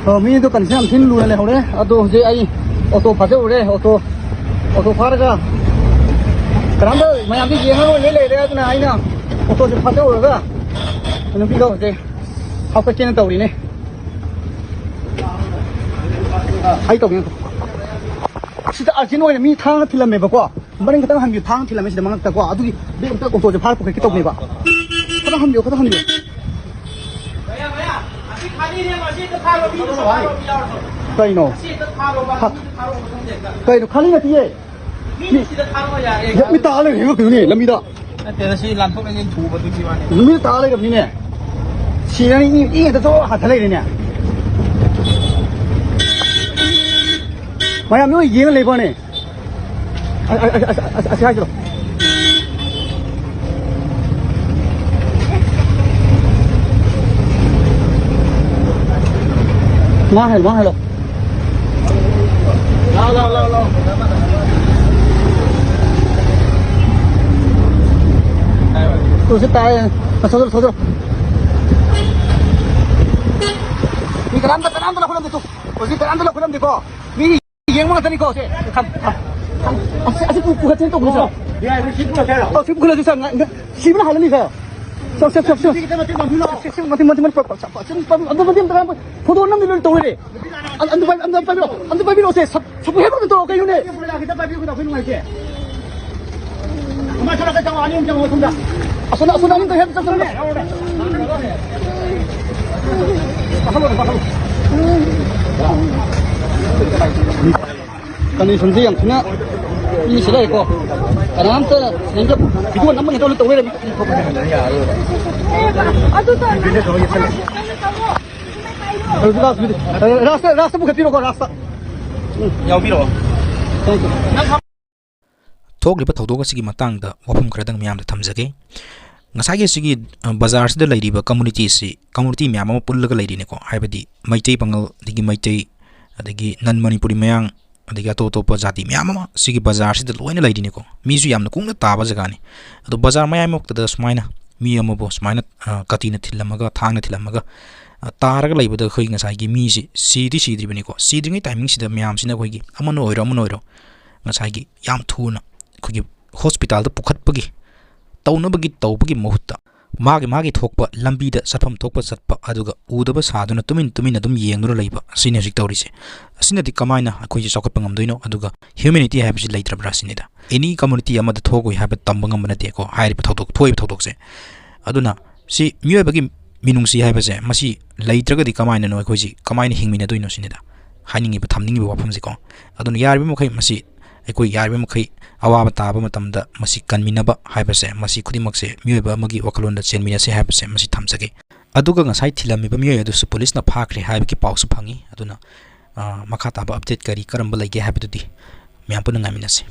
mi to kan sam thin lu le hore ado je ai auto pha jo re auto pha ra karam da mayam ti yeng lo le re na ai na auto je pha jo ra nu pi do je hau ka chen tàu đi ne ai tàu ni sida arjin oi mi thang thilam me ba ko maring ka tang ham yu thang thilam me sida mangak ta ko adu bi ta auto je phar ko ki tàu me ba ka ham yu cây nó khali là gì mi ta lên hiểu kiểu này là mi đó làm thuốc nên chủ vào túi này mi ta lên cái này chỉ là ý ý cái chỗ hạt này nè mày làm cái gì cái này con này sai rồi má hay rồi lâu tôi sẽ tay sao rồi mi cái đám đó không làm được tôi cái đám đó không làm được co mi giếng mà tani co sẽ không anh cũng cái tụng sao phim cũng là sao phim nó hay lắm đi sao sao foto nam dulu tahu ni anda pai bilo se sabu hebat tu kayu ni kita pai bilo film lagi macam apa jangan ani jangan tunda asal ni tu hebat asal ni kan ni sendiri yang kena ini selai ko karena nanti yang itu namanya tahu tahu ni aduh rasa bukan piro ko rasa yau piro thokliba thodok asigi matangda wafum khradang miyam da thamjage ngasagi sigi bazar sida leiriba community miyam ama pullaga leirine ko haibadi maitai bangal digi maitai adagi nan manipuri mayang adagi to jati miyam ama sigi bazar sida loina leirine ko misu yamna kungna taba jaga ni ado bazar mayai maktada sumaina mi ama bo sumaina katina thinduna thangna thinduna तारग लाइबद खै ngasai mi sidri bani ko sidri timing sida myam sina khoi gi amano oiro ngasai gi yam thuna khoi hospital da pukhat pagi tawna bagi tawbagi mohutta magi thokpa lambi da satpham thokpa satpa aduga udaba saduna tumin adum yengnura laiba sine jik tawri se asina di kamaina khoi ji sokot pangam doino aduga humanity have ji laitra bra sinida any community amada thogoi have tambangam banate ko hairi thoktok se aduna si miyoi bagi minungsi hai base masi leitraga di kamaina no khoji kamaina hingmina doino sinida haningi ba thamningi ba wafam ko adun yarbi mokhai masi ekoi yarbi mokhai awaba taba matamda masi kanminaba hai base masi khudimak se mioiba magi wakalonda chenmina se hai base masi thamjage aduga ngasai thilami ba mioi adu su police na phakre hai ki pawsu phangi aduna makha taba update kari karamba lege habidudi myam puna ngaminase